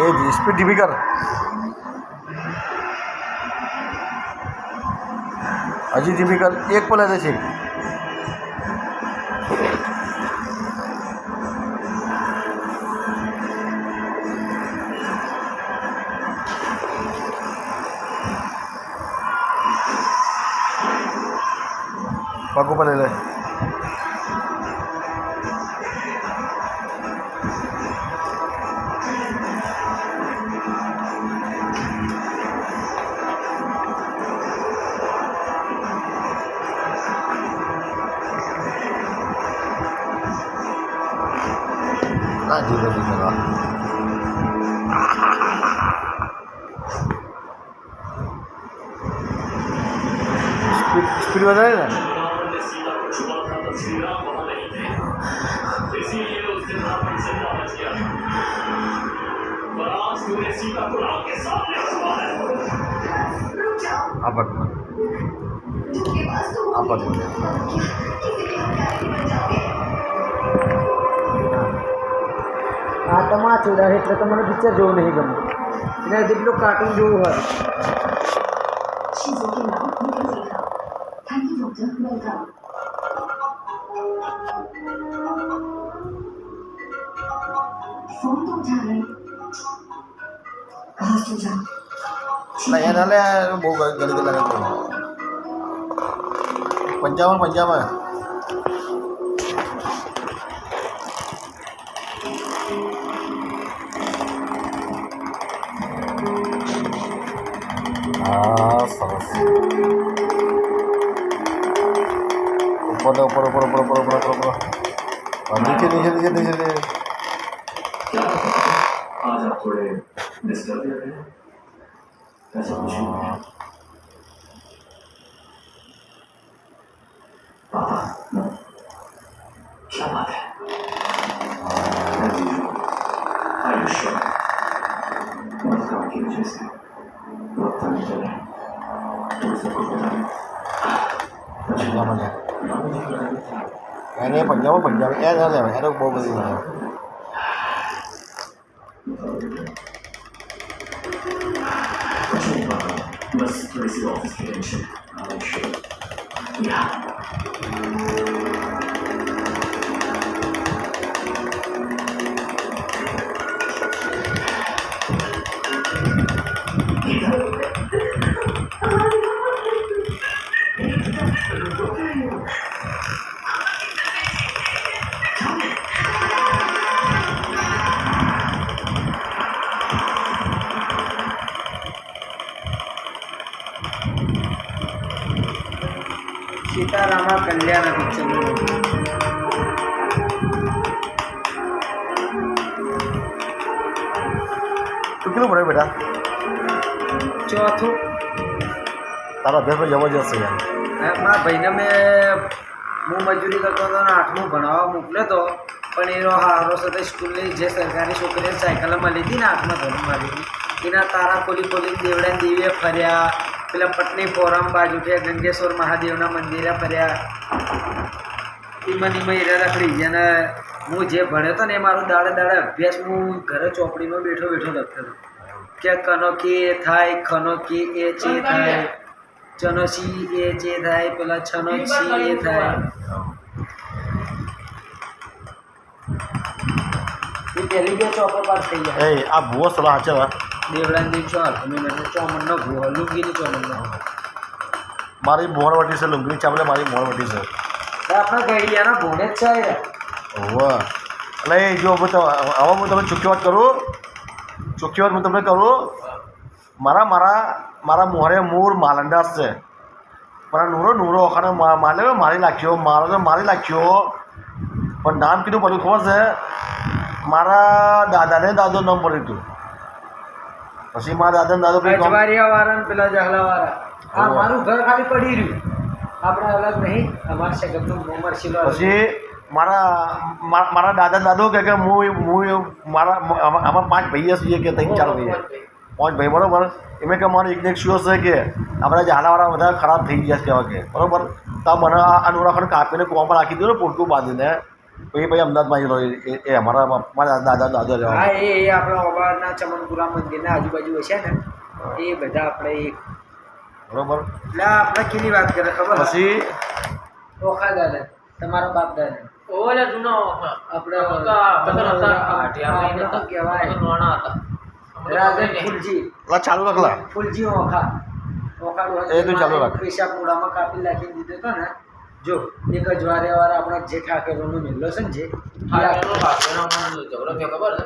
એ speed ધીમી કર. હજી ધીમી કર. એક પર લે છે. પગ ઉપર લઈ લે. ધીરે ધીરે સ્પીડ વધારે ને. આ પગમાં આ તમા ચોડા એટલે તમને પિક્ચર જોવું નહીં ગમે એટલે જેટલું કાર્ટૂન જોવું હોય. 是昨天晚上你可以看，他一有着味道。ફોન તો ઉઠાવે. કહા સુજા. એને બહુ ગલી લાગે. 55. હા સરસ. ઉપર નીચે. आज आप थोड़े डिस्टर्ब लग रहे हैं ऐसा कुछ नहीं है पापा क्या बात है आयुष्य बहुत काम की वजह से वक्त आने चले तो सबको पता नहीं એને પંજાબ એ ના લેવાય. એને બહુ બધી મળે. बस थोड़ी सी ऑफिस की टेंशन સીતારામા કલ્યાણ પિક્ચર તું કેટલું ભણે બેટા? ચોથું. તારા અભ્યાસમાં જબરજસ્ત છે યાર. મારા ભાઈને હું મજૂરી કરતો હતો ને 8મું ભણાવવા મોકલ્યો હતો પણ એનો હારો સાથે સ્કૂલની જે સરકારી છોકરીએ સાયકલમાં લીધી ને 8મા ધોરણમાં લીધી એના તારા ખોલી દેવડા દેવીએ ફર્યા. પેલા પટની ફોરમ બાજુ છે ગંગેશ્વર મહાદેવના મંદિરે ફર્યા. એમાં હીરા રખડી ગયા ને હું જે ભણ્યો હતો ને એ મારો દાડે અભ્યાસ હું ઘરે ચોપડીમાં બેઠો લખતો હતો કે કનોકી એ થાય, ખનોકી એ ચે થાય, ચનોસી એ ચે થાય, પેલા છનોસી એ થાય. એ પહેલી બે ચોપડો પાસ થઈ ગયા. એ આ ભૂવો સલાહ છે દેવડાની ચાલ અમે ચોમનનો ભૂવો લુંગીની ચોમનનો મારી મોરવટી છે. લુંગીની ચાપલે મારી મોરવટી છે. આપણા ગઈડિયાના ભોણે જ છે. વાહ. એટલે એ જો હવે હું તમને ચોખ્ખી વાત કરું. હું તમને કરું. મારા મોરે મૂળ માલંડાસ છે. મારા નૂરો ઓખાને મારી નાખ્યો. મારો તો મારી નાખ્યો પણ નામ કીધું પડ્યું ખબર છે? મારા દાદાને દાદો નામ પડ્યું હતું. પછી મારા દાદા વાળા પેલા જહલાવાળા. હા મારું ઘર ખાલી પડી રહ્યું. આપણે અલગ નહીં. અમારા શગતનું મોમરશીલો. પછી મારા દાદો કે હું મારા આમાં 5 ભાઈઓ છીએ કે 3-4 ભાઈઓ 5 ભાઈ બરાબર. એમ કે મારો એક શો છે કે આપણા ઝાલાવાળા બધા ખરાબ થઈ ગયા છે કહેવાય કે બરાબર. તો મને આ નોરાખંડ કાપીને કૂવા પર રાખી દો ને પોટકું બાંધીને પછી ભાઈ અમદાવાદમાં ગયેલો એ અમારા મારા દાદા દાદા હા રહેવા એ આપણા ઓબાના ચમનપુરા મંદિરના આજુબાજુ હશે ને એ બધા આપણે એક બરોબર એટલે આપણે કેની વાત કરે ખબર પછી ઓખા દાદા તમારા બાપ દાદા ઓલે જૂનો આપણે આપણે કહેવાય નોણા હતા રાજન ફૂલજી ચાલુ રાખલા ફૂલજી ઓખા એ તું ચાલુ રાખ. પેશાબ મૂળામાં કાપી નાખી દીધો હતો ને જો એક જ વારે વાર આપણા જે ઠાકરોનો મેલ્લો છે ને જે ઝઘડો થયો ખબર છે